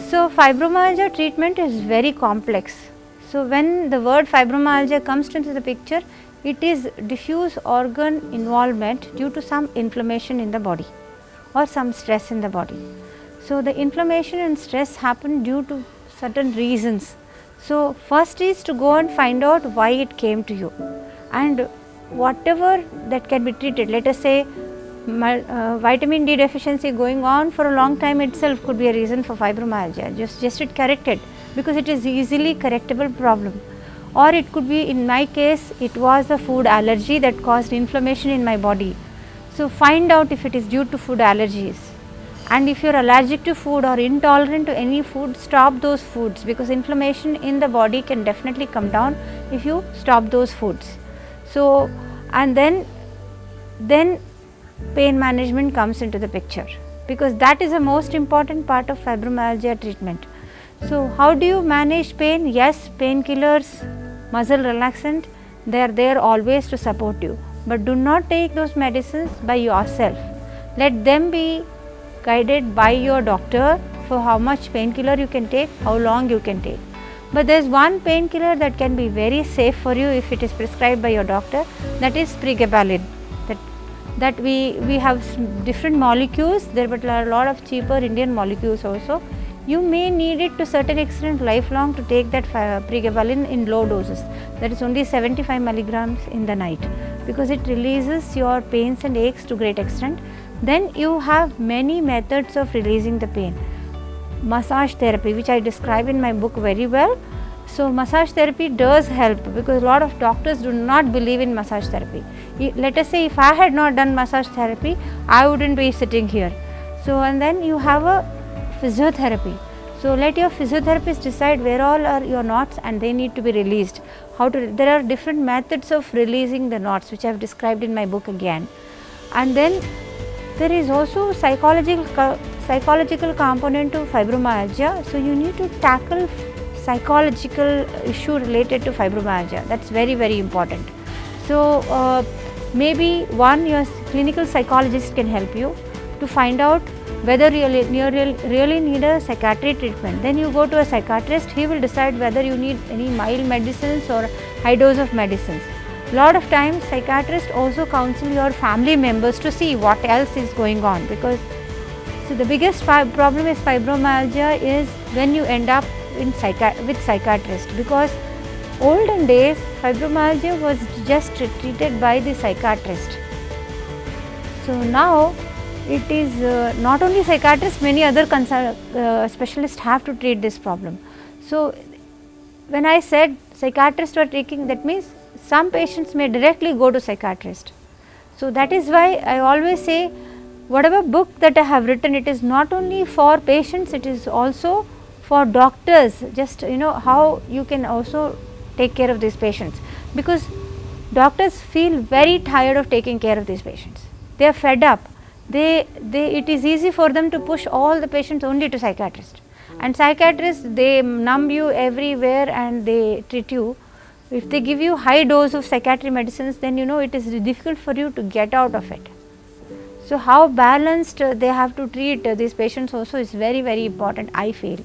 So, fibromyalgia treatment is very complex. So, when the word fibromyalgia comes into the picture, it is diffuse organ involvement due to some inflammation in the body or some stress in the body. So, the inflammation and stress happen due to certain reasons. So, first is to go and find out why it came to you, and whatever that can be treated. Let us say vitamin D deficiency going on for a long time itself could be a reason for fibromyalgia. Just it corrected, because it is easily correctable problem. Or it could be, in my case, it was a food allergy that caused inflammation in my body. So, find out if it is due to food allergies, and if you are allergic to food or intolerant to any food, stop those foods, because inflammation in the body can definitely come down if you stop those foods. So, and then pain management comes into the picture, because that is the most important part of fibromyalgia treatment. So, how do you manage pain? Yes, painkillers, muscle relaxant, they are there always to support you, but do not take those medicines by yourself. Let them be guided by your doctor for how much painkiller you can take, how long you can take. But there is one painkiller that can be very safe for you if it is prescribed by your doctor, that is pregabalin. That we have different molecules there, but there are a lot of cheaper Indian molecules also. You may need it to certain extent lifelong to take that pregabalin in low doses, that is only 75 milligrams in the night, because it releases your pains and aches to great extent. Then you have many methods of releasing the pain. Massage therapy, which I describe in my book very well. So, massage therapy does help, because a lot of doctors do not believe in massage therapy. Let us say if I had not done massage therapy, I would not be sitting here. So, and then you have a physiotherapy. So, let your physiotherapist decide where all are your knots and they need to be released. There are different methods of releasing the knots, which I have described in my book again. And then there is also psychological component to fibromyalgia. So, you need to tackle psychological issue related to fibromyalgia. That is very, very important. So, maybe your clinical psychologist can help you to find out whether you really need a psychiatric treatment. Then you go to a psychiatrist, he will decide whether you need any mild medicines or high dose of medicines. Lot of times psychiatrists also counsel your family members to see what else is going on, because so the biggest problem is fibromyalgia is when you end up with psychiatrist, because olden days fibromyalgia was just treated by the psychiatrist. So now it is not only psychiatrists, many other specialists have to treat this problem. So when I said psychiatrists were taking, that means some patients may directly go to psychiatrist. So that is why I always say, whatever book that I have written, it is not only for patients, it is also for doctors, just how you can also take care of these patients, because doctors feel very tired of taking care of these patients. They are fed up. It is easy for them to push all the patients only to psychiatrists, and psychiatrists, they numb you everywhere and they treat you. If they give you high dose of psychiatric medicines, then it is difficult for you to get out of it. So how balanced they have to treat these patients also is very, very important, I feel.